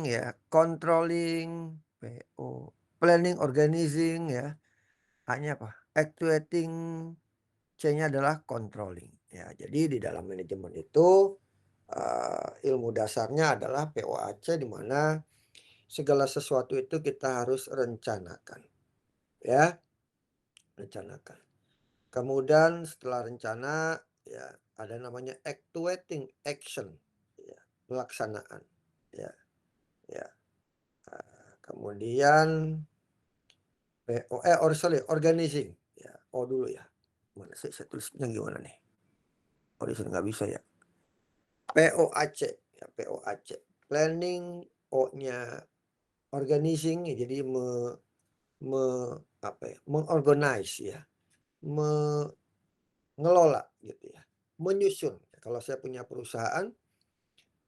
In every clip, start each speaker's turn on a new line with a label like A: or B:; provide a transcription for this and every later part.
A: ya, controlling, PO, planning, organizing ya, A-nya apa? Actuating, C-nya adalah controlling. Ya, jadi di dalam manajemen itu ilmu dasarnya adalah POAC di mana segala sesuatu itu kita harus rencanakan, ya, rencanakan. Kemudian setelah rencana ya ada namanya actuating action, ya, pelaksanaan, ya, ya. Kemudian sorry, organizing, ya, O dulu ya. Mana sih saya tulisnya gimana nih? Oh, di sini nggak bisa ya. POAC, ya, POAC. Planning, O-nya organizing, ya, jadi apa ya, mengorganize ya, mengelola gitu ya, menyusun. Kalau saya punya perusahaan,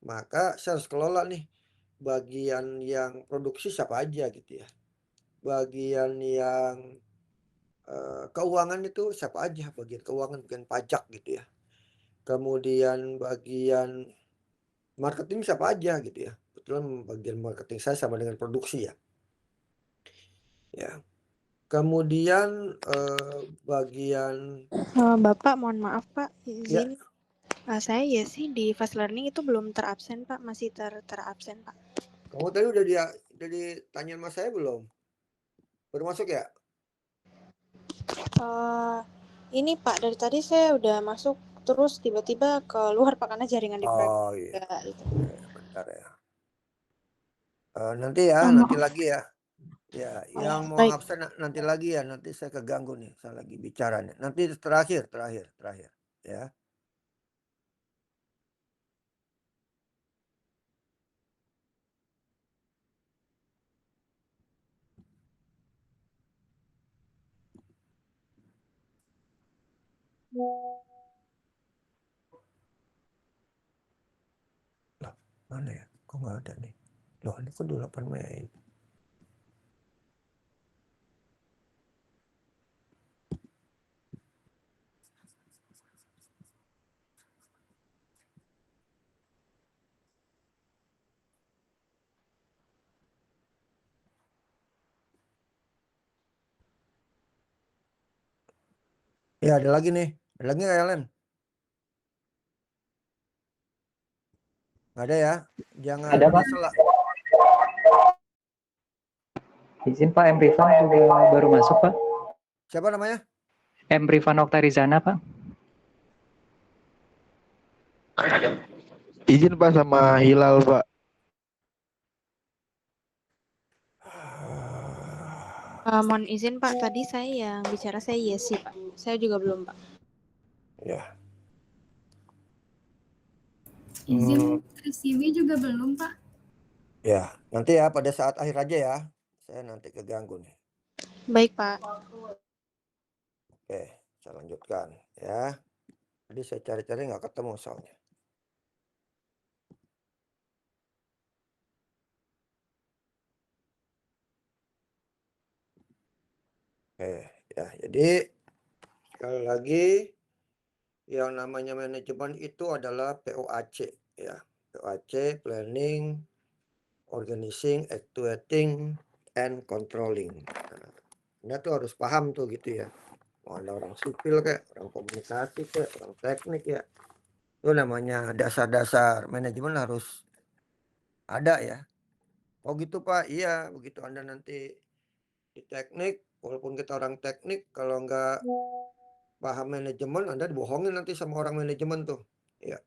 A: maka saya harus kelola nih bagian yang produksi siapa aja gitu ya. Bagian yang keuangan itu siapa aja, bagian keuangan, bagian pajak gitu ya. Kemudian bagian marketing siapa aja gitu ya. Kebetulan bagian marketing saya sama dengan produksi ya. Ya. Kemudian bagian
B: Bapak, mohon maaf Pak,
A: ya,
B: izin. Saya ya sih di fast learning itu belum terabsen Pak, masih terabsen Pak.
A: kamu tadi udah ditanya sama saya belum? Baru masuk ya?
B: Ini Pak, dari tadi saya udah masuk terus tiba-tiba keluar Pak karena jaringan di proyek
A: Oh iya.
B: itu.
A: Oke, bentar ya. Nanti ya, nanti
B: Maaf.
A: lagi ya. Ya,
B: Oh ya,
A: yang mau
B: baik.
A: absen nanti lagi ya. Nanti saya keganggu nih, saya lagi bicara nih. Nanti terakhir ya. Loh, mana ya? Kok nggak ada nih? Loh, ini kok 28 Mei. Ya, ada lagi nih. Ada lagi nggak, Ellen? Nggak ada ya? Jangan
C: Ada Pak,
A: salah.
C: izin Pak, M. Rifan juga baru masuk Pak.
A: Siapa namanya?
C: M. Rifan Oktarizana Pak.
D: Izin Pak sama Hilal Pak.
B: Mohon izin Pak, tadi saya yang bicara saya Yesi Pak. Saya juga belum Pak.
A: Ya.
E: Izin Krisiwi juga belum, Pak.
A: Ya, nanti ya pada saat akhir aja ya. Saya nanti keganggu nih.
B: Baik Pak.
A: Oke, saya lanjutkan ya. Tadi saya cari-cari nggak ketemu soalnya. Oke, ya. Jadi sekali lagi yang namanya manajemen itu adalah POAC ya. POAC, planning, organizing, actuating, and controlling. Nah, Anda tuh harus paham tuh gitu ya. Mau ada orang sipil kayak, orang komunikasi kayak, orang teknik ya. Itu namanya dasar-dasar manajemen harus ada ya. Oh gitu Pak, iya begitu Anda nanti di teknik, walaupun kita orang teknik, kalau nggak paham manajemen, Anda dibohongin nanti sama orang manajemen tuh. Ya,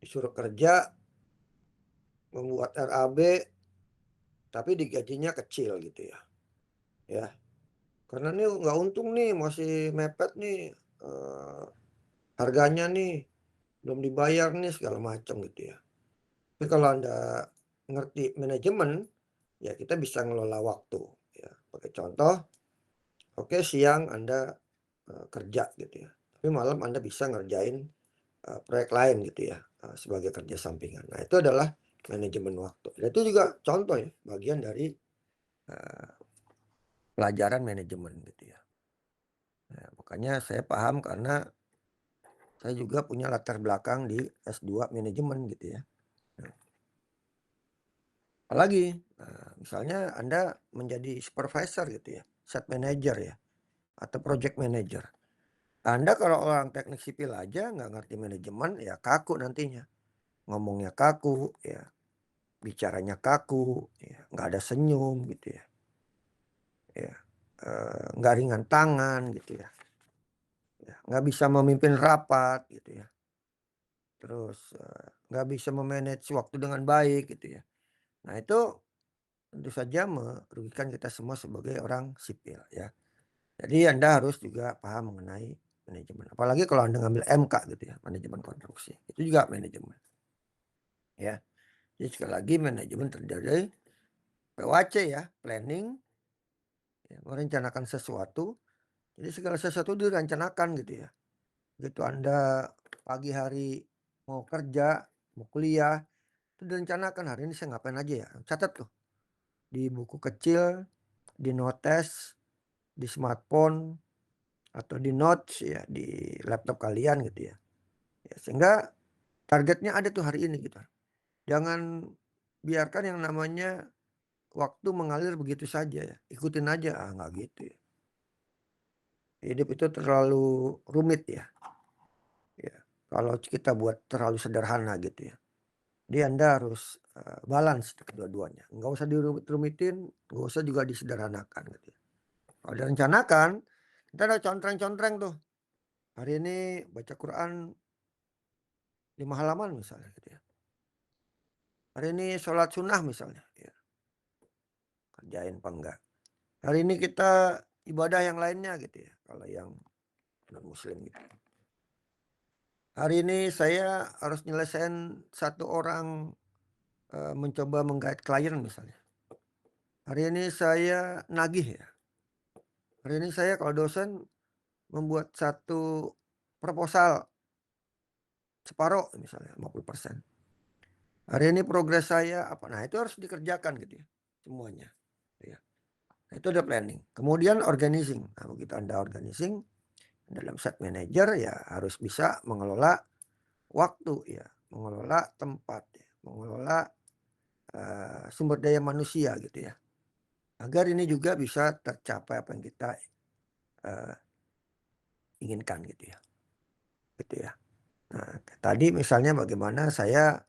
A: disuruh kerja, membuat RAB, tapi digajinya kecil gitu ya. Ya, karena ini nggak untung nih, masih mepet nih, harganya nih, belum dibayar nih segala macam gitu ya. Tapi kalau Anda ngerti manajemen, ya kita bisa ngelola waktu. Ya, pakai contoh, oke siang Anda kerja gitu ya, tapi malam Anda bisa ngerjain proyek lain gitu ya, sebagai kerja sampingan. Nah itu adalah manajemen waktu. Dan itu juga contoh ya, bagian dari pelajaran manajemen gitu ya. Nah, makanya saya paham karena saya juga punya latar belakang di S2 manajemen gitu ya. Apalagi misalnya Anda menjadi supervisor gitu ya, site manager ya, atau project manager. Anda kalau orang teknik sipil aja nggak ngerti manajemen, ya kaku nantinya. Ngomongnya kaku, ya bicaranya kaku, ya nggak ada senyum gitu ya. Ya, nggak ringan tangan gitu ya. Ya, nggak bisa memimpin rapat gitu ya. Terus nggak bisa memanage waktu dengan baik gitu ya. Nah itu tentu saja merugikan kita semua sebagai orang sipil ya. Jadi Anda harus juga paham mengenai manajemen. Apalagi kalau Anda ngambil MK gitu ya, manajemen konstruksi. Itu juga manajemen. Ya. Jadi sekali lagi manajemen terdiri dari POAC ya, planning, ya, merencanakan sesuatu. Jadi segala sesuatu direncanakan gitu ya. Begitu Anda pagi hari mau kerja, mau kuliah, itu direncanakan hari ini saya ngapain aja ya. Catat tuh di buku kecil, di notes, di smartphone, atau di notes ya, di laptop kalian gitu ya. Ya sehingga targetnya ada tuh hari ini gitu. Jangan biarkan yang namanya waktu mengalir begitu saja ya. Ikutin aja, nggak gitu ya. Hidup itu terlalu rumit ya. Ya. Kalau kita buat terlalu sederhana gitu ya. Jadi Anda harus balance kedua-duanya. Nggak usah dirumit-rumitin, nggak usah juga disederhanakan gitu ya. Kalau direncanakan, kita ada contreng-contreng tuh. Hari ini baca Quran 5 halaman misalnya gitu ya. Hari ini sholat sunnah misalnya. Ya. Kerjain apa enggak. Hari ini kita ibadah yang lainnya gitu ya. Kalau yang non-muslim gitu. Hari ini saya harus nyelesain satu orang mencoba menggait klien misalnya. Hari ini saya nagih ya. Hari ini saya kalau dosen membuat satu proposal separuh misalnya 50%. Hari ini progres saya apa? Nah itu harus dikerjakan gitu ya. Semuanya. Ya. Nah, itu ada planning. Kemudian organizing. Nah begitu Anda organizing dalam set manager ya harus bisa mengelola waktu ya. Mengelola tempat ya. Mengelola sumber daya manusia gitu ya. Agar ini juga bisa tercapai apa yang kita inginkan gitu ya. Gitu ya. Nah, tadi misalnya bagaimana saya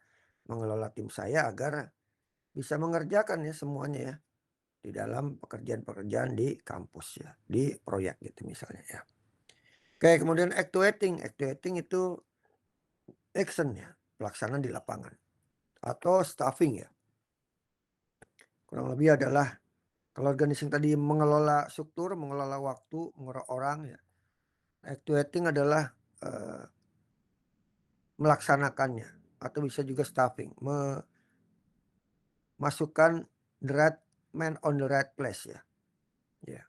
A: mengelola tim saya agar bisa mengerjakan ya semuanya ya di dalam pekerjaan-pekerjaan di kampus ya, di proyek gitu misalnya ya. Oke, kemudian actuating. Actuating itu action ya, pelaksanaan di lapangan atau staffing ya. Kurang lebih adalah kalau organizing tadi mengelola struktur, mengelola waktu, mengelola orang ya. Actuating adalah melaksanakannya atau bisa juga staffing, memasukkan the right man on the right place ya. Ya.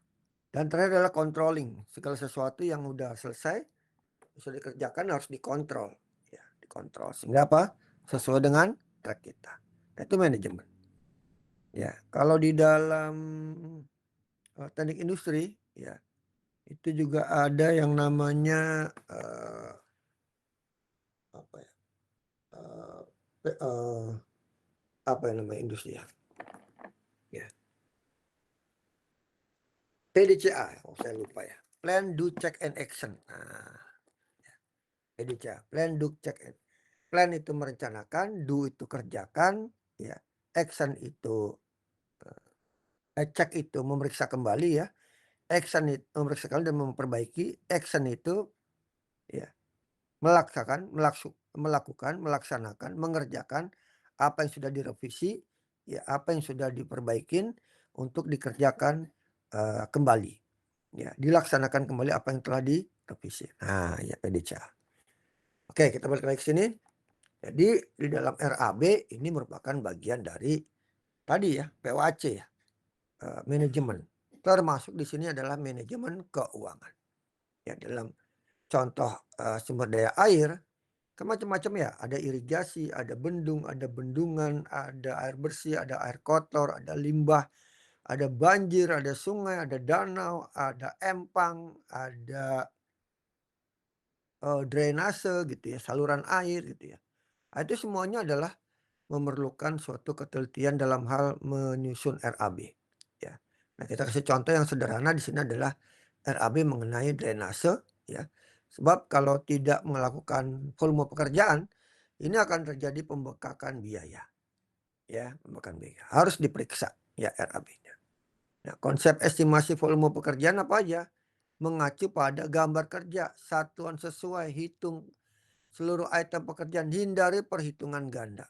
A: Dan terakhir adalah controlling. Segala sesuatu yang udah selesai bisa dikerjakan harus dikontrol ya, dikontrol sehingga apa? Sesuai dengan track kita. Nah, itu manajemen. Ya, kalau di dalam teknik industri ya itu juga ada yang namanya apa ya? Apa yang namanya industri ya? Ya. PDCA, saya lupa ya. Plan, do, check, and action. Nah, PDCA, plan, do, check, and plan itu merencanakan, do itu kerjakan, ya. Action itu check itu memeriksa kembali ya. Action itu memeriksa kembali dan memperbaiki. Action itu ya melakukan, melaksanakan, mengerjakan apa yang sudah direvisi, ya apa yang sudah diperbaikin untuk dikerjakan kembali. Ya, dilaksanakan kembali apa yang telah direvisi. Nah, ya PDCA. Oke, kita balik lagi ke sini. Jadi di dalam RAB ini merupakan bagian dari tadi ya, POAC ya. Manajemen. Termasuk di sini adalah manajemen keuangan. Ya, dalam contoh sumber daya air kan macam-macam ya, ada irigasi, ada bendung, ada bendungan, ada air bersih, ada air kotor, ada limbah, ada banjir, ada sungai, ada danau, ada empang, ada drainase gitu ya, saluran air gitu ya. Nah, itu semuanya adalah memerlukan suatu ketelitian dalam hal menyusun RAB, ya. Nah, kita kasih contoh yang sederhana di sini adalah RAB mengenai drainase, ya. Sebab kalau tidak melakukan volume pekerjaan, ini akan terjadi pembengkakan biaya, ya, pembengkakan biaya. Harus diperiksa, ya, RAB-nya. Nah, konsep estimasi volume pekerjaan apa aja? Mengacu pada gambar kerja, satuan sesuai, hitung seluruh item pekerjaan, hindari perhitungan ganda.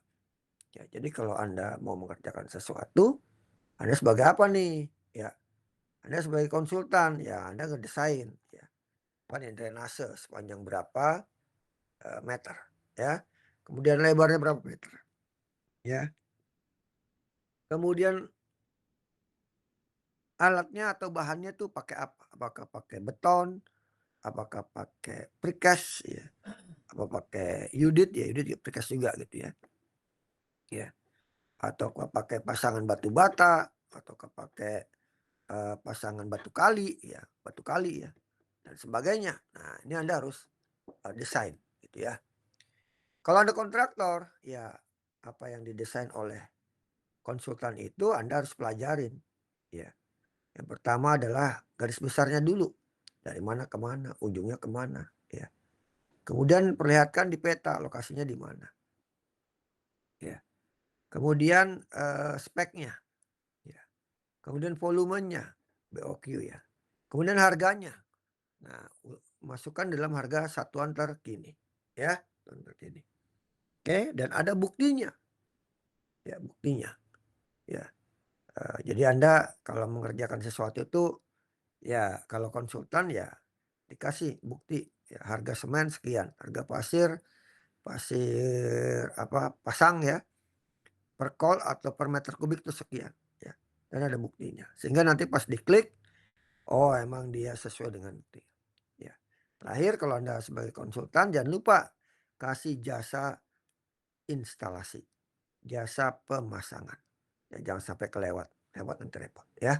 A: Ya, jadi kalau Anda mau mengerjakan sesuatu, Anda sebagai apa nih? Ya, Anda sebagai konsultan, ya Anda ngedesain, ya. Apa nih drainase sepanjang berapa meter, ya. Kemudian lebarnya berapa meter, ya. Kemudian alatnya atau bahannya tuh pakai apa? Apakah pakai beton? Apakah pakai precast, ya? Apa pakai UDIT, ya UDIT precast juga gitu ya. Ya. Ataukah pakai pasangan batu bata, ataukah pakai pasangan batu kali ya, dan sebagainya. Nah, ini Anda harus desain gitu ya. Kalau Anda kontraktor, ya apa yang didesain oleh konsultan itu Anda harus pelajarin, ya. Yang pertama adalah garis besarnya dulu, dari mana ke mana, ujungnya ke mana, ya. Kemudian perlihatkan di peta lokasinya di mana, ya. Kemudian speknya, ya. Kemudian volumenya, BOQ ya. Kemudian harganya. Nah, masukkan dalam harga satuan terkini, ya, satuan terkini. Oke, dan ada buktinya, ya, buktinya, ya. Jadi Anda kalau mengerjakan sesuatu itu, ya, kalau konsultan ya dikasih bukti, ya, harga semen sekian, harga pasir apa pasang ya, per kol atau per meter kubik itu sekian, ya, dan ada buktinya. Sehingga nanti pas diklik, oh emang dia sesuai dengan bukti. Ya. Terakhir kalau Anda sebagai konsultan jangan lupa kasih jasa instalasi, jasa pemasangan. Ya, jangan sampai kelewat, nanti repot ya.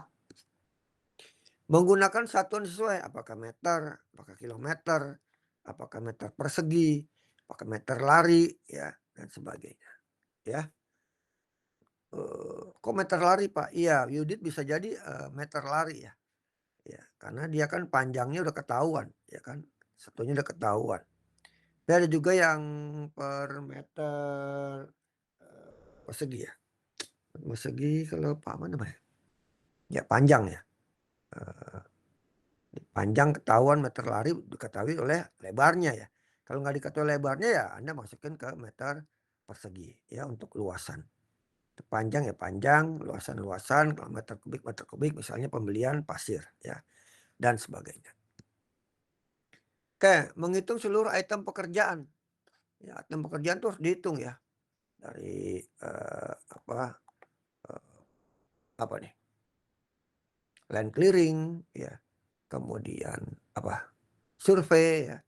A: Menggunakan satuan sesuai, apakah meter, apakah kilometer, apakah meter persegi, apakah meter lari, ya, dan sebagainya. Ya. Kok meter lari Pak? Iya, unit bisa jadi meter lari ya. Ya, karena dia kan panjangnya udah ketahuan, ya kan, satunya udah ketahuan. Dan ada juga yang per meter persegi ya. Persegi kalau Pak mana namanya? Ya panjang ya. Panjang ketahuan, meter lari diketahui oleh lebarnya ya. Kalau nggak diketahui lebarnya ya Anda masukin ke meter persegi ya untuk luasan. Panjang ya panjang, luasan, kalau meter kubik misalnya pembelian pasir ya dan sebagainya. Oke, menghitung seluruh item pekerjaan. Ya, item pekerjaan tuh harus dihitung ya. Dari apa nih? Land clearing ya. Kemudian survei ya.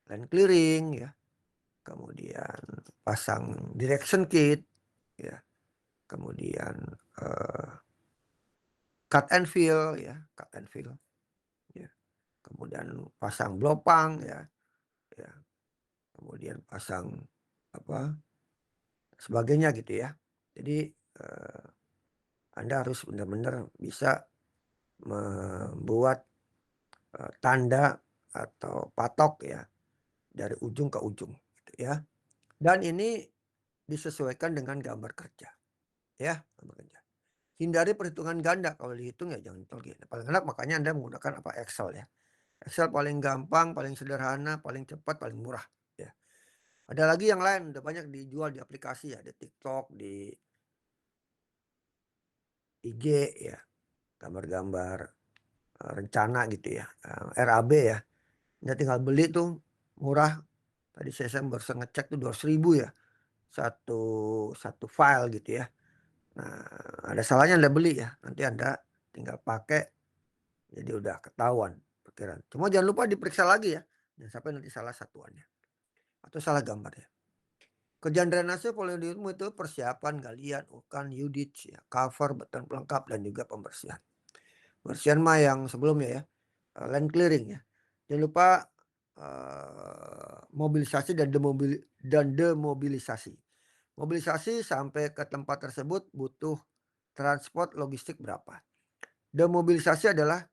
A: Land clearing ya. Kemudian pasang direction kit ya. Kemudian cut and fill ya, ya. Kemudian pasang blopang ya. Ya. Kemudian pasang sebagainya gitu ya. Jadi Anda harus benar-benar bisa membuat tanda atau patok ya dari ujung ke ujung gitu ya. Dan ini disesuaikan dengan gambar kerja. Ya, gambar kerja. Hindari perhitungan ganda, kalau dihitung ya jangan gini. Paling enak makanya Anda menggunakan Excel ya. Excel paling gampang, paling sederhana, paling cepat, paling murah ya. Ada lagi yang lain udah banyak dijual di aplikasi ya, di TikTok, di IG ya. Gambar-gambar rencana gitu ya. RAB ya. Anda tinggal beli tuh murah. Tadi saya baru ngecek tuh 200.000 ya. Satu file gitu ya. Nah, ada salahnya Anda beli ya. Nanti Anda tinggal pakai. Jadi udah ketahuan pikiran. Cuma jangan lupa diperiksa lagi ya. Jangan sampai nanti salah satuannya. Atau salah gambarnya. Kerjaan drainase polidium itu persiapan galian, ukan, UDIT, ya, cover, beton pelengkap, dan juga pembersihan. Pembersihan mah yang sebelumnya ya. Land clearing ya. Jangan lupa mobilisasi dan demobilisasi. Mobilisasi sampai ke tempat tersebut butuh transport logistik berapa. Demobilisasi adalah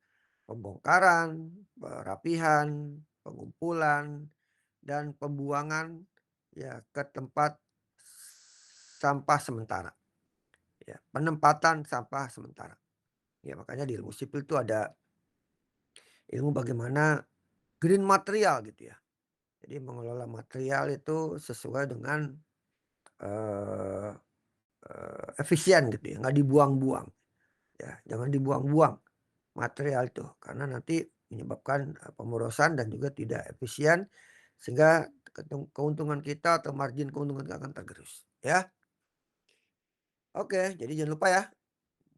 A: pembongkaran, perapihan, pengumpulan, dan pembuangan ya ke tempat sampah sementara. Ya, penempatan sampah sementara. Ya, makanya di ilmu sipil itu ada ilmu bagaimana green material gitu ya. Jadi mengelola material itu sesuai dengan eh, efisien gitu ya, nggak dibuang-buang. Ya, jangan dibuang-buang material itu karena nanti menyebabkan pemborosan dan juga tidak efisien sehingga keuntungan kita atau margin keuntungan kita akan tergerus ya. Oke, jadi jangan lupa ya,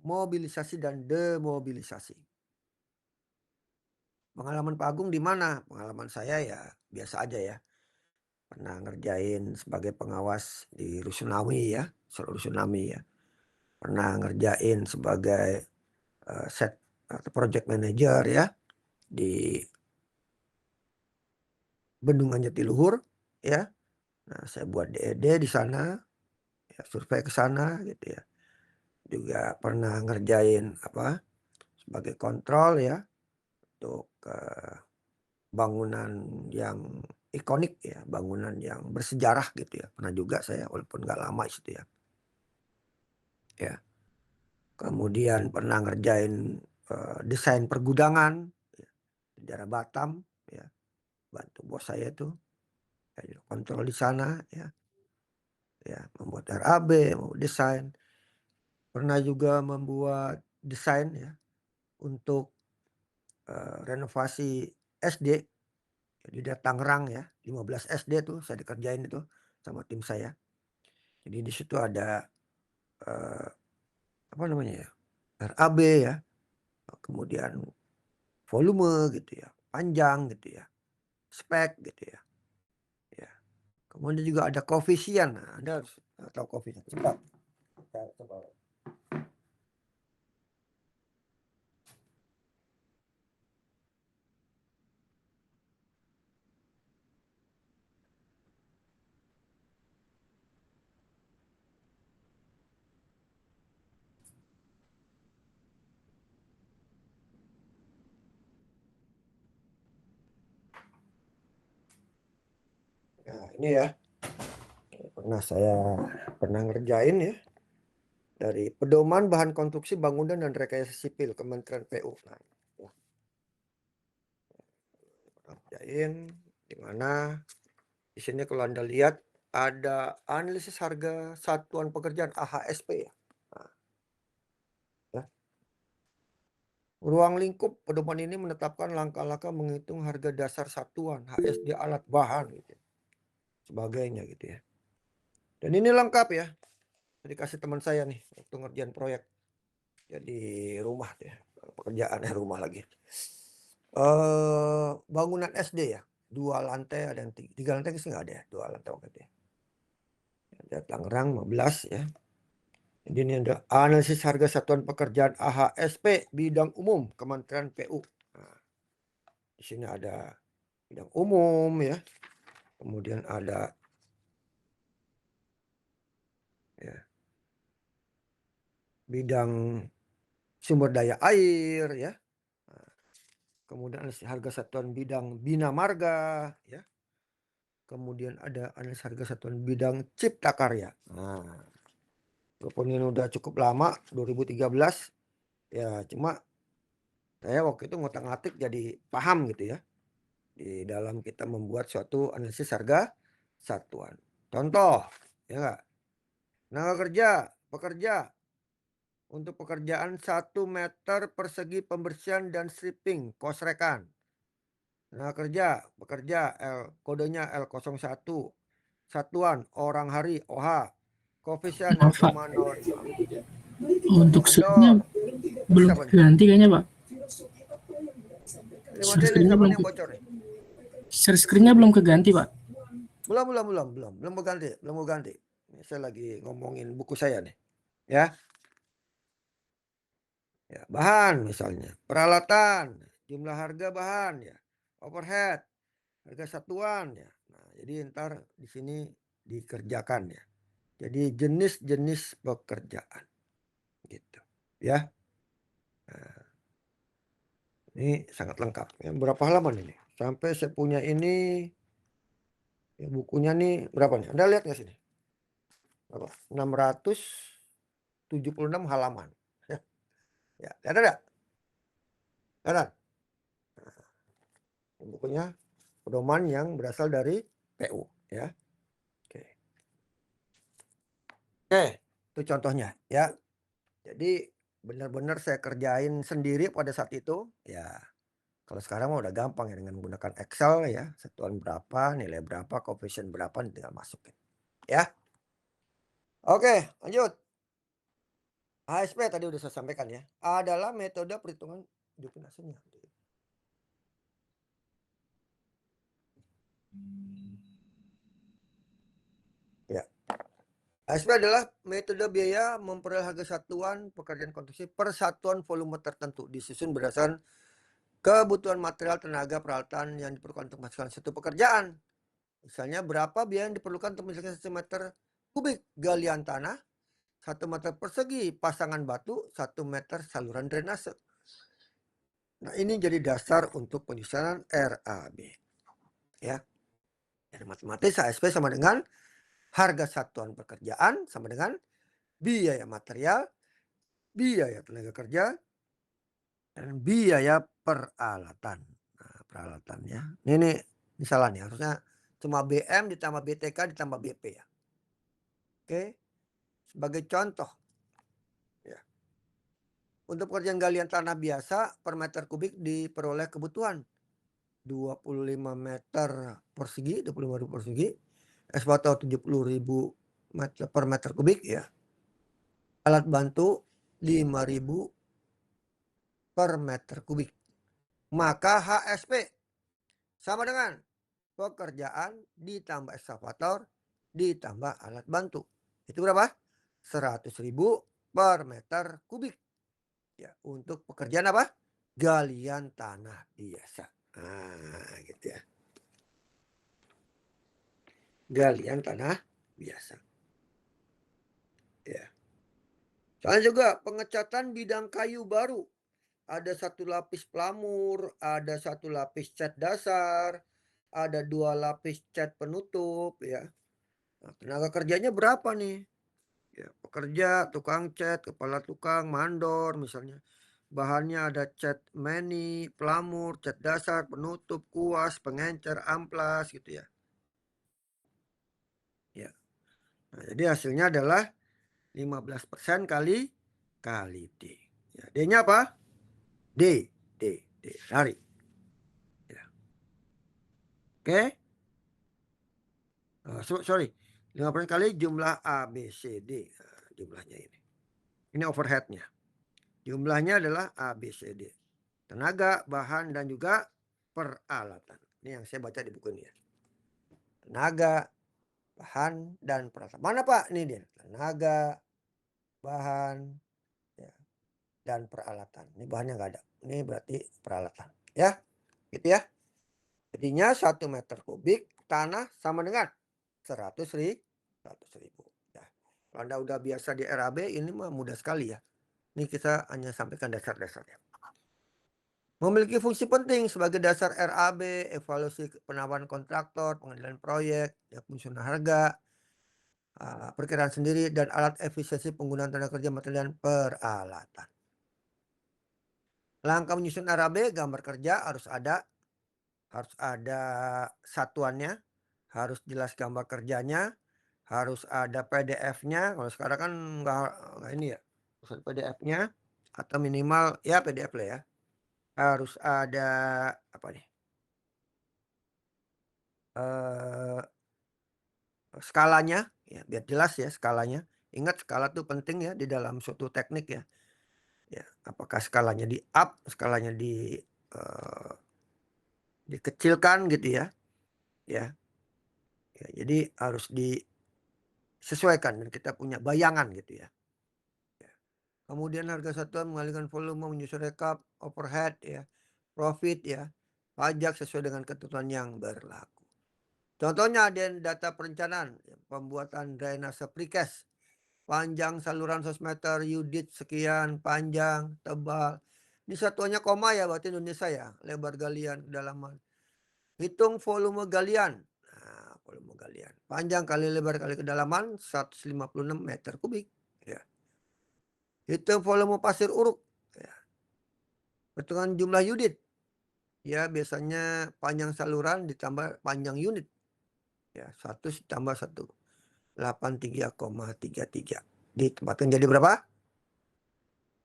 A: mobilisasi dan demobilisasi. Pengalaman Pak Agung di mana? Pengalaman saya ya biasa aja ya. Pernah ngerjain sebagai pengawas di Rusunawi ya, seluruh Rusunawi ya. Pernah ngerjain sebagai set atau project manager ya di Bendungan Jatiluhur ya. Nah, saya buat DED di sana, ya, survei ke sana gitu ya. Juga pernah ngerjain sebagai kontrol ya untuk bangunan yang ikonik ya, bangunan yang bersejarah gitu ya. Pernah juga saya walaupun nggak lama itu ya. Ya. Kemudian pernah ngerjain desain pergudangan ya, di daerah Batam ya. Bantu bos saya tuh. Saya kontrol di sana ya. Ya, membuat RAB, membuat desain. Pernah juga membuat desain ya untuk renovasi SD di daerah Tangerang ya, 15 SD tuh saya dikerjain itu sama tim saya. Jadi di situ ada eh, apa namanya ya, RAB ya, kemudian volume gitu ya, panjang gitu ya, spek gitu ya. Ya. Kemudian juga ada koefisien. Nah, Anda harus tahu koefisien. Coba. Coba. Nah, ini ya. Saya pernah ngerjain ya dari pedoman bahan konstruksi bangunan dan rekayasa sipil Kementerian PU. Nah, ya. Ngerjain di mana di sini kalau Anda lihat ada analisis harga satuan pekerjaan AHSP ya. Nah, ya. Ruang lingkup pedoman ini menetapkan langkah-langkah menghitung harga dasar satuan HSD alat bahan gitu. Sebagainya gitu ya. Dan ini lengkap ya. Dikasih teman saya nih waktu ngerjain proyek. Jadi rumah ya. Pekerjaan rumah lagi. Bangunan SD ya. 2 lantai ada yang 3 lantai sih nggak ada ya. 2 lantai waktu itu ya. Ada Tangerang 15 ya. Jadi ini ada analisis harga satuan pekerjaan AHSP bidang umum Kementerian PU. Nah, di sini ada bidang umum ya. Kemudian ada ya, bidang sumber daya air ya. Nah, kemudian analisis harga satuan bidang bina marga ya. Kemudian ada analisis harga satuan bidang cipta karya. Nah, walaupun ini udah cukup lama 2013 ya, cuma saya waktu itu ngotak-ngatik jadi paham gitu ya di dalam kita membuat suatu analisis harga satuan. Contoh ya enggak, tenaga kerja pekerja untuk pekerjaan 1 meter persegi pembersihan dan stripping kosrekan. Tenaga kerja bekerja kodenya L01 satuan orang hari OH koefisien
F: Maaf Pak,
A: 0,06.
F: untuk
A: Mandor
F: slide-nya belum
A: siapa nih?
F: ganti kayaknya Pak.
A: Ini
F: Share
A: model
F: screen-nya
A: siapa
F: belum
A: nih yang bocor nih?
F: share screen-nya belum keganti Pak.
A: Belum mau ganti. Ini saya lagi ngomongin buku saya nih. Ya. Ya, bahan misalnya, peralatan, jumlah harga bahan ya, overhead, harga satuan ya. Nah, jadi ntar di sini dikerjakan ya. Jadi jenis-jenis pekerjaan gitu ya. Nah, ini sangat lengkap ya. Berapa halaman ini? Sampai saya punya ini ya, bukunya nih berapa nih? Anda lihat nggak sini? Berapa? 676 halaman. Ya, ada nggak? Ada. Nah, bukunya pedoman yang berasal dari PU ya. Oke, itu contohnya ya. Jadi benar-benar saya kerjain sendiri pada saat itu ya. Kalau sekarang mah udah gampang ya dengan menggunakan Excel ya. Satuan berapa, nilai berapa, coefficient berapa tinggal masukin ya. Oke, lanjut. ASP tadi udah saya sampaikan ya. Adalah metode perhitungan definisinya. Ya. ASP adalah metode biaya memperoleh harga satuan pekerjaan konstruksi per satuan volume tertentu disusun berdasarkan kebutuhan material, tenaga, peralatan yang diperlukan untuk melakukan satu pekerjaan. Misalnya berapa biaya yang diperlukan untuk menyelesaikan 1 meter kubik galian tanah, 1 meter persegi pasangan batu, 1 meter saluran drainase. Nah ini jadi dasar untuk penyusunan RAB. Ya. Dari matematis ASP sama dengan harga satuan pekerjaan sama dengan biaya material, biaya tenaga kerja, dan biaya peralatan. Nah, peralatannya. Ini misalnya nih, harusnya cuma BM ditambah BTK ditambah BP ya. Oke. Sebagai contoh. Ya. Untuk pekerjaan galian tanah biasa per meter kubik diperoleh kebutuhan 25 meter persegi, 25.000 persegi. Ekskavator 70.000 meter per meter kubik ya. Alat bantu 5.000 per meter kubik. Maka HSP sama dengan pekerjaan ditambah ekskavator ditambah alat bantu. Itu berapa? 100.000 per meter kubik. Ya, untuk pekerjaan apa? Galian tanah biasa. Nah, gitu ya. Galian tanah biasa. Ya. Soalnya juga pengecatan bidang kayu baru. Ada 1 lapis pelamur, ada 1 lapis cat dasar, ada 2 lapis cat penutup ya. Nah, tenaga kerjanya berapa nih? Ya, pekerja, tukang cat, kepala tukang, mandor misalnya. Bahannya ada cat meni, pelamur, cat dasar, penutup, kuas, pengencer, amplas gitu ya. Ya. Nah, jadi hasilnya adalah 15% kali D. Ya, D-nya apa? D. Tarik. Ya. Oke. Sorry. 15% kali jumlah A, B, C, D. Nah, jumlahnya ini. Ini overheadnya. Jumlahnya adalah A, B, C, D. Tenaga, bahan, dan juga peralatan. Ini yang saya baca di buku ini ya. Tenaga, bahan, dan peralatan. Mana Pak? Ini dia. Tenaga, bahan, ya, dan peralatan. Ini bahannya nggak ada. Ini berarti peralatan. Ya, gitu ya. Jadinya 1 meter kubik tanah sama dengan 100.000. Ya. Kalau Anda udah biasa di RAB, ini mah mudah sekali ya. Ini kita hanya sampaikan dasar-dasarnya. Memiliki fungsi penting sebagai dasar RAB, evaluasi penawaran kontraktor, pengendalian proyek, ya, penyusunan harga, perkiraan sendiri, dan alat efisiensi penggunaan tenaga kerja, material, dan peralatan. Langkah menyusun RAB, gambar kerja harus ada satuannya, harus jelas gambar kerjanya, harus ada PDF-nya. Kalau sekarang kan nggak ini ya, harus PDF-nya atau minimal ya PDF lah ya. Harus ada apa nih? Skalanya ya, biar jelas ya skalanya. Ingat skala tuh penting ya di dalam suatu teknik ya. Ya, apakah skalanya di up, skalanya dikecilkan gitu ya. Ya. Ya, jadi harus disesuaikan dan kita punya bayangan gitu ya. Ya. Kemudian harga satuan mengalihkan volume, menyusun rekap, overhead ya, profit ya, pajak sesuai dengan ketentuan yang berlaku. Contohnya data perencanaan, pembuatan drainase precast, panjang saluran 100 meter, unit sekian, panjang, tebal. Ini satuannya koma ya, berarti Indonesia ya, lebar galian, kedalaman. Hitung volume galian. Nah, volume galian. Panjang kali lebar kali kedalaman 156 meter kubik. Ya. Hitung volume pasir uruk. Ya. Hitungan jumlah unit. Ya, biasanya panjang saluran ditambah panjang unit. Ya, 1 ditambah 1. 83,33. Ditempatkan jadi berapa?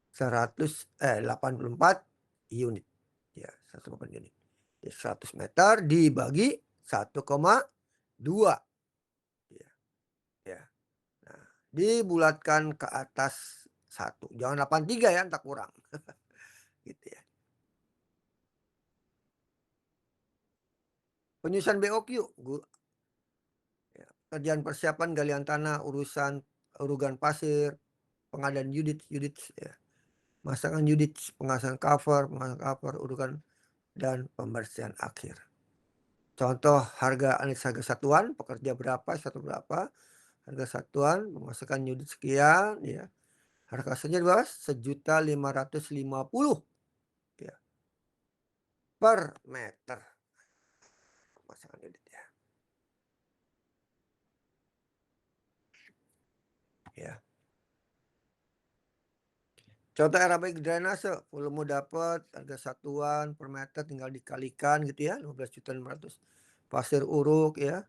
A: 84 unit. Ya, 184 unit. 100 meter dibagi 1,2. Ya. Ya. Nah, dibulatkan ke atas 1. Jangan 83 ya, entah kurang. Gitu ya. Penyusunan BOQ. Ya. Kerjaan persiapan galian tanah, urugan pasir, pengadaan unit ya. Masangan unit, pemasangan cover, urugan dan pembersihan akhir. Contoh harga satuan, pekerja berapa, satu berapa, harga satuan, pemasukan unit sekian, ya. Harga saja berapa? 1.550.000 ya, per meter. Pemasangan unit ya. Ya. Contoh era baik drainase, volume dapat, harga satuan per meter tinggal dikalikan gitu ya, 15.500.000. Pasir uruk ya,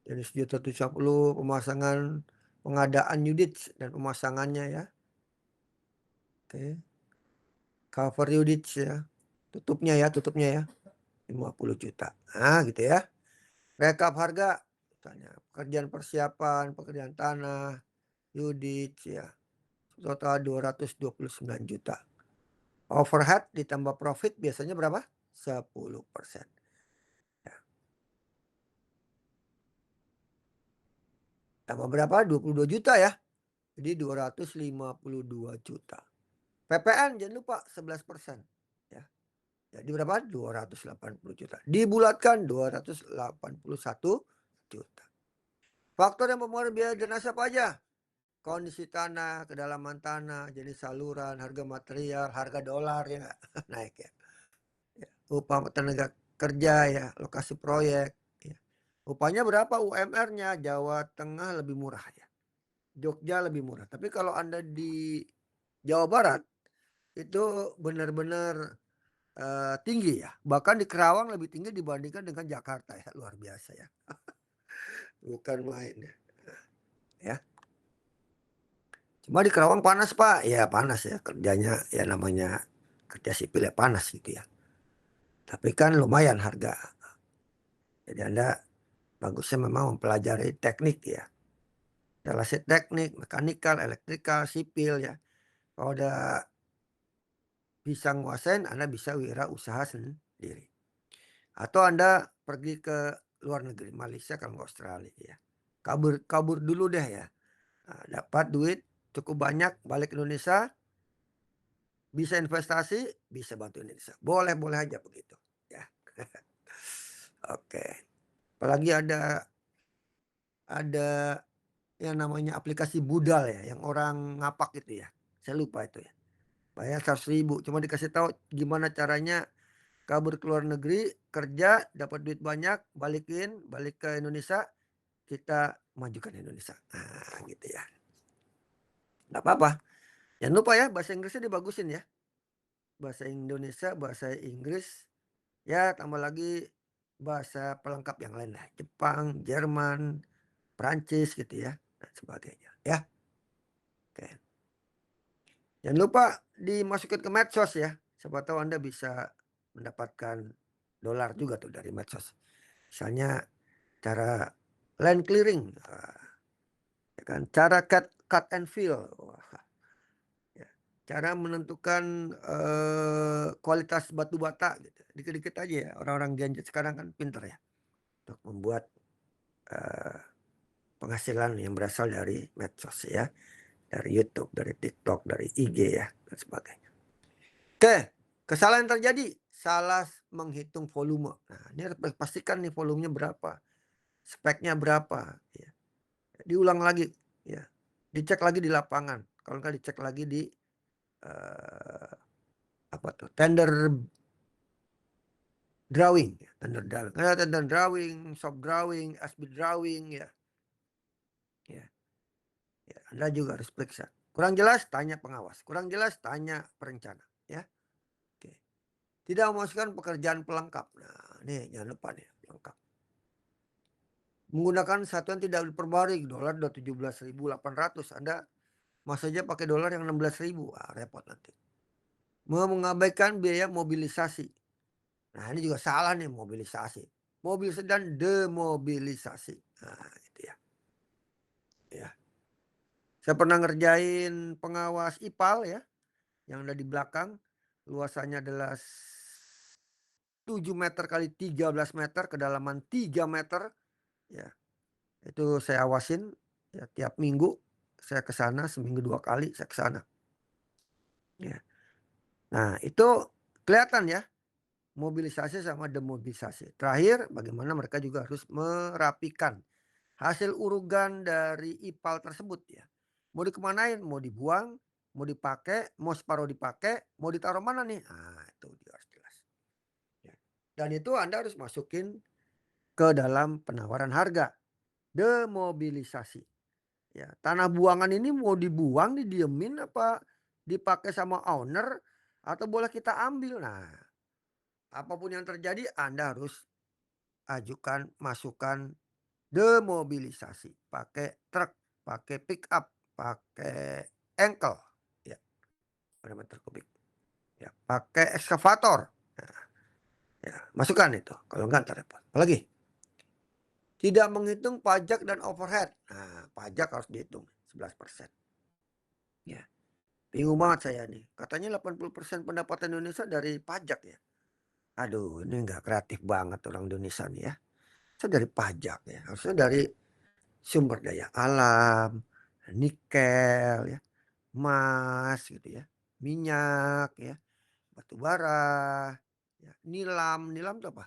A: jadi 1.750.000, pemasangan pengadaan unit dan pemasangannya ya. Oke. Cover unit ya, tutupnya ya, 50 juta. Nah gitu ya. Rekap harga, misalnya pekerjaan persiapan, pekerjaan tanah, unit ya, total 229 juta. Overhead ditambah profit biasanya berapa? 10%. Ya. Tambah berapa? 22 juta ya. Jadi 252 juta. PPN jangan lupa 11%. Ya. Jadi berapa? 280 juta. Dibulatkan 281 juta. Faktor yang mempengaruhi biaya drainase apa aja? Kondisi tanah, kedalaman tanah, jenis saluran, harga material, harga dolar ya nggak? Naik ya. Upah tenaga kerja ya, lokasi proyek. Ya. Upahnya berapa UMR-nya? Jawa Tengah lebih murah ya. Jogja lebih murah. Tapi kalau Anda di Jawa Barat itu benar-benar tinggi ya. Bahkan di Kerawang lebih tinggi dibandingkan dengan Jakarta ya. Luar biasa ya. Bukan main ya. Ya. Cuma di Kerawang panas Pak. Ya panas ya kerjanya ya, namanya kerja sipil ya panas gitu ya. Tapi kan lumayan harga. Jadi Anda bagusnya memang mempelajari teknik ya. Relasi teknik, mekanikal, elektrikal, sipil ya. Kalau udah bisa nguasain, Anda bisa wirausaha sendiri. Atau Anda pergi ke luar negeri, Malaysia kalau nggak Australia ya. Kabur dulu deh ya. Nah, dapat duit cukup banyak, balik Indonesia, bisa investasi, bisa bantu Indonesia. Boleh aja begitu ya. Oke. Apalagi ada yang namanya aplikasi budal ya, yang orang ngapak gitu ya. Saya lupa itu ya. Bayar 100.000, cuma dikasih tahu gimana caranya kabur ke luar negeri, kerja, dapat duit banyak, balik ke Indonesia, kita majukan Indonesia. Nah, gitu ya. Nggak apa-apa. Jangan lupa ya, bahasa Inggrisnya dibagusin ya. Bahasa Indonesia, bahasa Inggris, ya tambah lagi bahasa pelengkap yang lain lah. Jepang, Jerman, Prancis gitu ya, dan sebagainya. Ya. Oke. Jangan lupa dimasukin ke medsos ya. Siapa tahu Anda bisa mendapatkan dolar juga tuh dari medsos. Misalnya cara land clearing, ya kan? Cara cut and fill, ya. Cara menentukan kualitas batu bata, gitu. Dikit-dikit aja ya. Orang-orang gadget sekarang kan pinter ya untuk membuat penghasilan yang berasal dari medsos ya, dari YouTube, dari TikTok, dari IG ya, dan sebagainya. Oke, kesalahan yang terjadi, salah menghitung volume. Nah, ini harus pastikan nih volumenya berapa. speknya berapa, ya. Diulang lagi, ya. Dicek lagi di lapangan. Kalau nggak dicek lagi di apa tuh? Tender drawing, tender drawing, shop drawing, as-built drawing, ya. Ya. Ya, Anda juga harus periksa. Kurang jelas, tanya pengawas. Kurang jelas, tanya perencana, ya. Oke. Tidak memasukkan pekerjaan pelengkap. Nah, nih jangan lupa nih pelengkap. Menggunakan satuan tidak diperbarui, dolar udah 17.800. Anda mas aja pakai dolar yang 16.000. Repot nanti. Mengabaikan biaya mobilisasi. Nah, ini juga salah nih mobilisasi. Mobilisasi dan demobilisasi. Nah, itu ya. Ya. Saya pernah ngerjain pengawas IPAL ya, yang ada di belakang. Luasannya adalah 7 meter kali 13 meter, kedalaman 3 meter. Ya, itu saya awasin ya, tiap minggu saya ke sana, seminggu 2 kali saya ke sana. Ya. Nah, itu kelihatan ya, mobilisasi sama demobilisasi. Terakhir, bagaimana mereka juga harus merapikan hasil urugan dari IPAL tersebut ya. Mau dikemanain? Mau dibuang, mau dipakai, mau separuh dipakai, mau ditaruh mana nih? Nah, itu dia harus jelas. Ya. Dan itu Anda harus masukin ke dalam penawaran harga. Demobilisasi. Ya, tanah buangan ini mau dibuang, didiemin apa dipakai sama owner atau boleh kita ambil. Nah, apapun yang terjadi Anda harus ajukan masukan demobilisasi. Pakai truk, pakai pick up, pakai engkel. Ya, pada meter kubik. Ya, pakai ekskavator. Nah, ya, masukkan itu. Kalau enggak ntar repot. Apalagi? Tidak menghitung pajak dan overhead. Nah, pajak harus dihitung 11%. Ya. Bingung banget saya nih. Katanya 80% pendapatan Indonesia dari pajak ya. Aduh, ini enggak kreatif banget orang Indonesia nih ya. Saya dari pajak ya. Harusnya dari sumber daya alam, nikel ya, emas gitu ya, minyak ya, batu bara, ya, nilam. Nilam itu apa?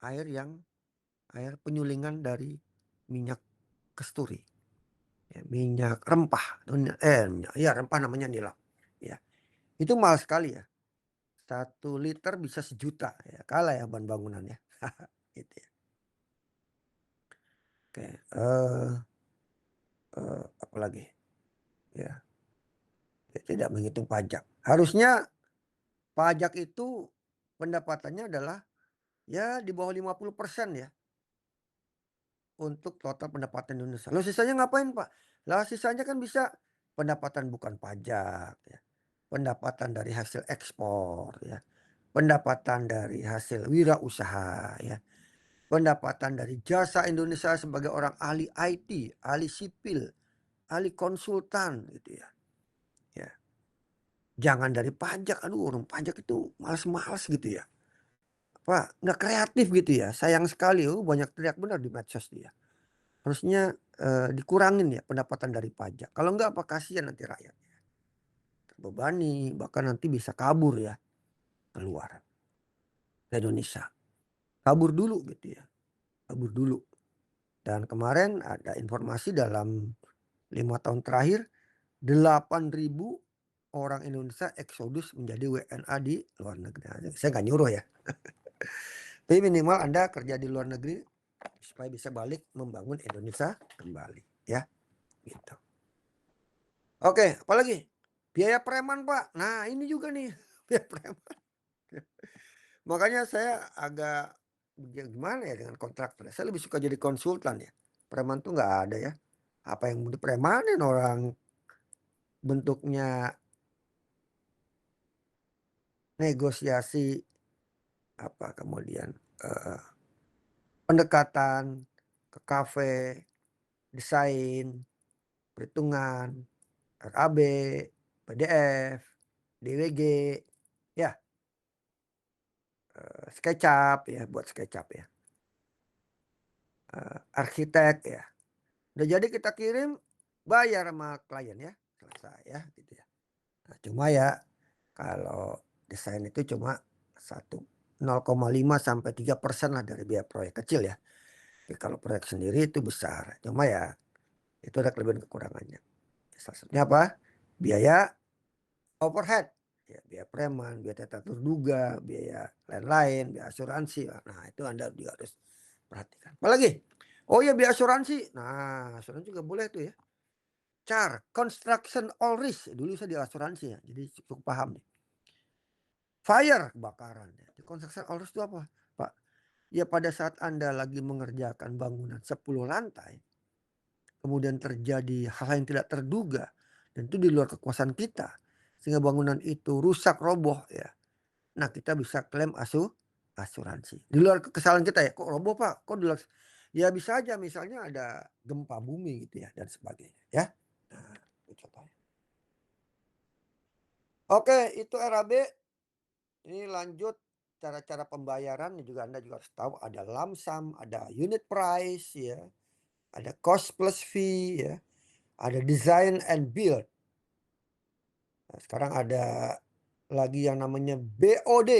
A: Air penyulingan dari minyak kasturi. Ya, minyak rempah. Ya rempah namanya nilam. Ya. Itu mahal sekali ya. 1 liter bisa 1 juta. Ya, kalah ya bahan bangunan ya. Gitu ya. Oke. Apa lagi? Ya. Tidak menghitung pajak. Harusnya pajak itu pendapatannya adalah ya di bawah 50% ya. Untuk total pendapatan Indonesia. Lalu sisanya ngapain Pak? Lah sisanya kan bisa pendapatan bukan pajak ya. Pendapatan dari hasil ekspor ya. Pendapatan dari hasil wirausaha ya. Pendapatan dari jasa Indonesia sebagai orang ahli IT, ahli sipil, ahli konsultan gitu ya. Ya. Jangan dari pajak. Aduh, orang pajak itu malas-malas gitu ya. Apa nggak kreatif gitu ya. Sayang sekali banyak teriak benar di medsos dia. Harusnya dikurangin ya pendapatan dari pajak. Kalau enggak apa kasihan nanti rakyat. Terbebani, bahkan nanti bisa kabur ya keluar ke Indonesia. Kabur dulu gitu ya. Kabur dulu. Dan kemarin ada informasi dalam 5 tahun terakhir 8.000 orang Indonesia eksodus menjadi WNA di luar negeri. Saya nggak nyuruh ya. Tapi minimal Anda kerja di luar negeri supaya bisa balik membangun Indonesia kembali ya. Gitu. Oke, apalagi? Biaya preman Pak. Nah ini juga nih biaya preman. Makanya saya agak gimana ya dengan kontraktor. Saya lebih suka jadi konsultan ya. Preman tuh nggak ada ya. Apa yang mau dipremanin orang bentuknya negosiasi apa kemudian pendekatan ke kafe, desain, perhitungan, RAB, PDF, DWG, ya SketchUp ya buat SketchUp ya. Arsitek ya. Udah jadi kita kirim bayar sama klien ya. Selesai ya gitu ya. Nah, cuma ya kalau desain itu cuma 0,5 sampai 3% lah dari biaya proyek kecil ya. Tapi kalau proyek sendiri itu besar. Cuma ya itu ada kelebihan kekurangannya. Salah satunya apa? Biaya overhead. Ya, biaya preman, biaya tak terduga, biaya lain-lain, biaya asuransi. Nah itu Anda juga harus perhatikan. Apalagi? Oh ya biaya asuransi. Nah asuransi juga boleh tuh ya. CAR, Construction All Risk. Dulu saya di asuransi ya, jadi cukup paham nih. Fire, kebakaran. Construction All Risk itu apa, Pak? Ya pada saat Anda lagi mengerjakan bangunan 10 lantai, kemudian terjadi hal yang tidak terduga, dan itu di luar kekuasaan kita, sehingga bangunan itu rusak, roboh ya. Nah kita bisa klaim asuransi. Di luar kesalahan kita ya, kok roboh Pak? Kok di luar? Ya bisa aja misalnya ada gempa bumi gitu ya, dan sebagainya ya. Nah, itu contohnya. Oke, itu RAB. Ini lanjut cara-cara pembayaran juga Anda juga harus tahu ada lump sum, ada unit price ya, ada cost plus fee ya, ada design and build. Nah, sekarang ada lagi yang namanya BOD,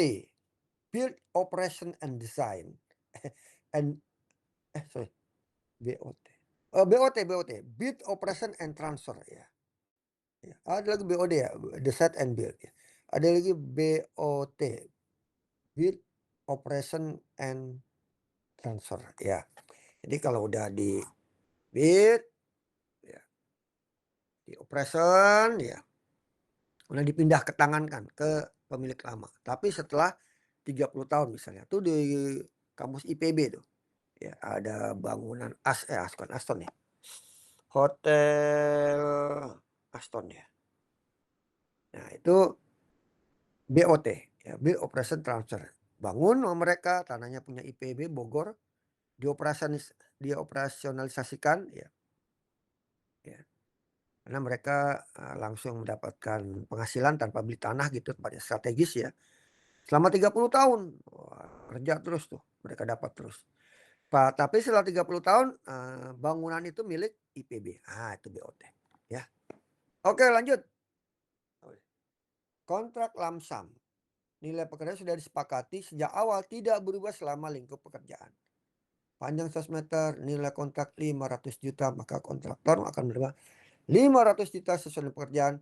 A: build operation and design. and sorry, BOT. BOT, build operation and transfer ya. Ya, ada lagi BOD ya, design and build ya. Ada lagi BOT, build operation and transfer ya. Jadi kalau udah di build ya, di operation ya, udah dipindah ke tangan kan ke pemilik lama. Tapi setelah 30 tahun misalnya tuh di kampus IPB tuh ya ada bangunan Aston ya. Hotel Aston ya. Nah, itu BOT ya, build operation transfer. Bangun sama mereka, tanahnya punya IPB Bogor, dioperasionalisasikan ya. Ya. Karena mereka langsung mendapatkan penghasilan tanpa beli tanah gitu, tempatnya strategis ya. Selama 30 tahun. Wah, kerja terus tuh, mereka dapat terus. Pak, tapi setelah 30 tahun bangunan itu milik IPB. Ah, itu BOT ya. Oke, lanjut. Kontrak lump sum. Nilai pekerjaan sudah disepakati sejak awal tidak berubah selama lingkup pekerjaan. Panjang 100 meter, nilai kontrak 500 juta, maka kontraktor akan menerima 500 juta sesuai dengan pekerjaan.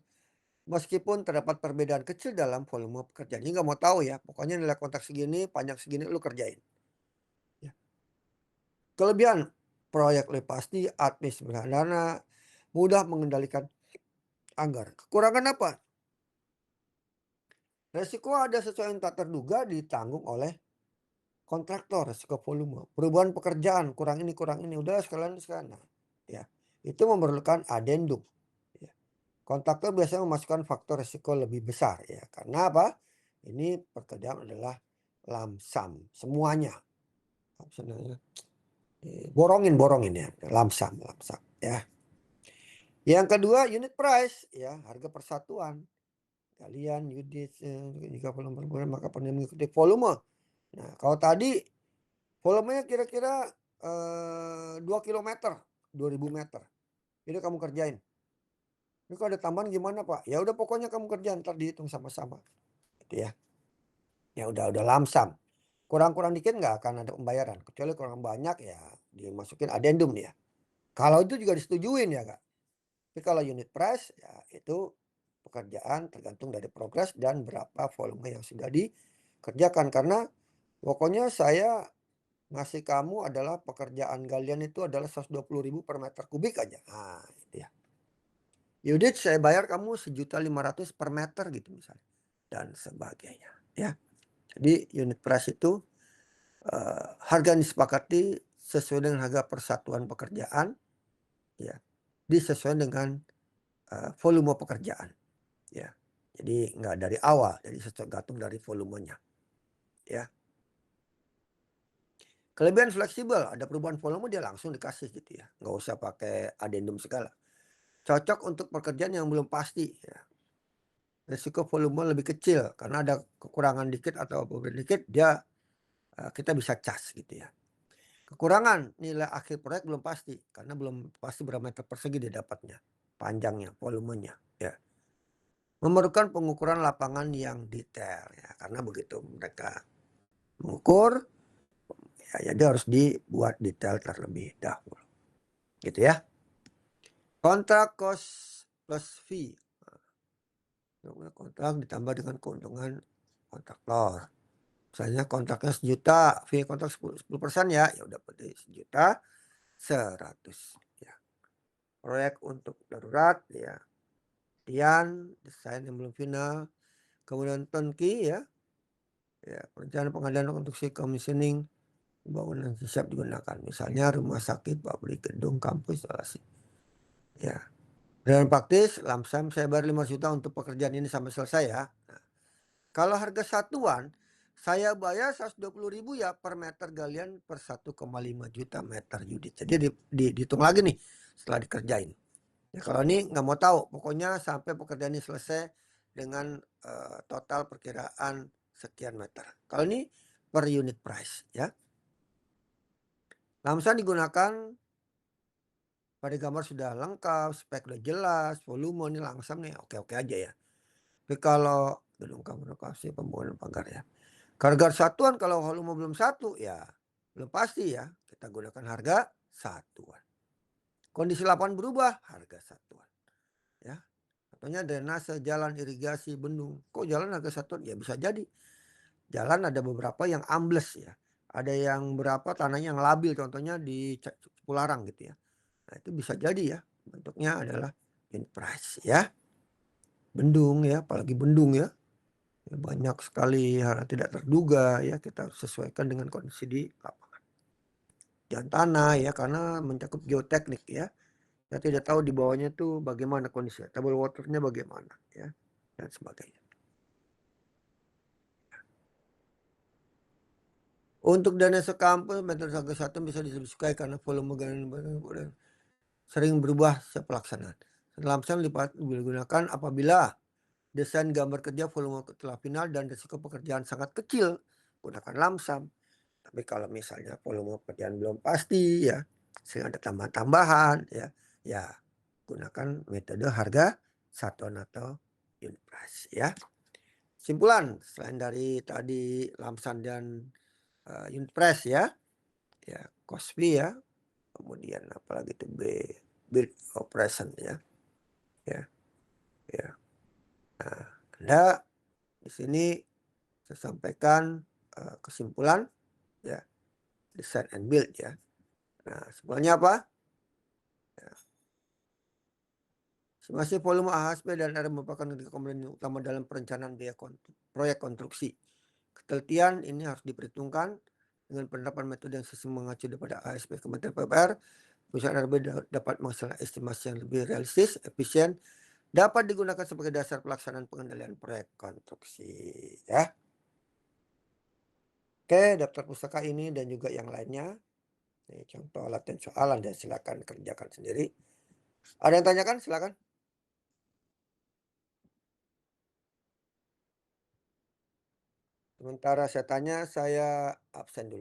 A: Meskipun terdapat perbedaan kecil dalam volume pekerjaan. Ini nggak mau tahu ya, pokoknya nilai kontrak segini, panjang segini, lu kerjain. Ya. Kelebihan, proyek lebih pasti, admin sederhana, mudah mengendalikan anggaran. Kekurangan apa? Resiko ada sesuatu yang tak terduga ditanggung oleh kontraktor, resiko volume. Perubahan pekerjaan, kurang ini, udah sekalian. Ya, itu memerlukan adendum. Ya. Kontraktor biasanya memasukkan faktor resiko lebih besar ya. Karena apa? Ini pekerjaan adalah lump sum semuanya. Borongin ya, lump sum ya. Yang kedua unit price ya, harga persatuan. Kalian unit jika volume berkurang maka pernah mengikuti volume. Nah, kalau tadi volumenya kira-kira 2 km, 2000 meter. Ini kamu kerjain. Ini kalau ada tambahan gimana Pak? Ya udah pokoknya kamu kerjain, ntar dihitung sama-sama. Gitu ya. Ya udah lump sum. Kurang-kurang dikit nggak akan ada pembayaran. Kecuali kurang banyak ya dimasukin adendum ya. Kalau itu juga disetujuin ya Kak. Tapi kalau unit price ya itu pekerjaan tergantung dari progres dan berapa volume yang sudah dikerjakan. Karena pokoknya saya ngasih kamu adalah pekerjaan galian itu adalah 120.000 per meter kubik aja. Nah itu ya. Yaudah saya bayar kamu 1.500.000 per meter gitu misalnya. Dan sebagainya ya. Jadi unit price itu harga yang disepakati sesuai dengan harga persatuan pekerjaan ya. Disesuaikan dengan volume pekerjaan ya. Jadi nggak dari awal, jadi tergantung dari volumenya ya. Kelebihan fleksibel, ada perubahan volume dia langsung dikasih gitu ya. Nggak usah pakai adendum segala. Cocok untuk pekerjaan yang belum pasti ya. Risiko volume lebih kecil karena ada kekurangan dikit atau perbedaan dikit dia kita bisa cas gitu ya. Kekurangan nilai akhir proyek belum pasti karena belum pasti berapa meter persegi dia dapatnya, panjangnya, volumenya ya. Memerlukan pengukuran lapangan yang detail ya, karena begitu mereka mengukur Ya, jadi harus dibuat detail terlebih dahulu. Gitu ya. Kontrak cost plus fee. Kontrak ditambah dengan keuntungan kontraktor. Misalnya kontraknya 1 juta, fee kontrak 10% ya udah berarti 1.100.000 ya. Proyek untuk darurat ya. Desain yang belum final, kemudian turnkey ya. Ya, perencanaan pengadaan konstruksi commissioning bangunan siap digunakan. Misalnya rumah sakit, pabrik, gedung, kampus, instalasi. Ya. Dan praktis, lamsam saya bayar 5 juta untuk pekerjaan ini sampai selesai ya. Nah, kalau harga satuan, saya bayar 120.000 ya per meter galian per 1,5 juta meter unit. Jadi dihitung lagi nih setelah dikerjain. Ya, kalau ini nggak mau tahu, pokoknya sampai pekerjaan ini selesai dengan total perkiraan sekian meter. Kalau ini per unit price ya. Lamsam digunakan pada gambar sudah lengkap, spek udah jelas, volume ini langsung nih oke-oke aja ya. Tapi kalau gedung kamar lokasi pembangunan pagar ya. Harga satuan kalau volume belum 1 ya belum pasti ya. Kita gunakan harga satuan. Kondisi lapangan berubah, harga satuan. Ya. Contohnya drainase, jalan, irigasi, bendung. Kok jalan harga satuan? Ya bisa jadi. Jalan ada beberapa yang ambles ya. Ada yang berapa tanahnya yang labil, contohnya di Cipularang gitu ya. Nah itu bisa jadi ya. Bentuknya adalah unit price ya. Bendung ya, apalagi bendung ya. Banyak sekali hal yang tidak terduga ya, kita harus sesuaikan dengan kondisi di lapangan. Dan tanah ya, karena mencakup geoteknik ya. Kita tidak tahu di bawahnya itu bagaimana kondisinya, table waternya bagaimana ya, dan sebagainya. Untuk dana sekampus metode harga satu bisa disukai karena volume galian sering berubah sepelaksanaan. Lamsam digunakan apabila desain gambar kerja volume telah final dan risiko pekerjaan sangat kecil, gunakan lamsam. Tapi kalau misalnya volume pekerjaan belum pasti ya, sehingga ada tambahan-tambahan ya gunakan metode harga satuan atau unit price ya. Simpulan selain dari tadi lamsam dan unit price ya cost fee ya, kemudian apalagi itu build operation ya. Nah, Anda di sini saya sampaikan kesimpulan ya, design and build ya. Nah, sebenarnya apa? Ya. Masih volume AHSP dan R merupakan komponen utama dalam perencanaan biaya proyek konstruksi. Ketelitian ini harus diperhitungkan dengan penerapan metode yang sesuai mengacu daripada AHSP Kementerian PUPR. Perusahaan RB dapat menghasilkan estimasi yang lebih realistis, efisien, dapat digunakan sebagai dasar pelaksanaan pengendalian proyek konstruksi ya. Oke, daftar pustaka ini dan juga yang lainnya. Ini contoh latihan soal, Anda silakan kerjakan sendiri. Ada yang tanyakan? Silakan. Sementara saya tanya, saya absen dulu.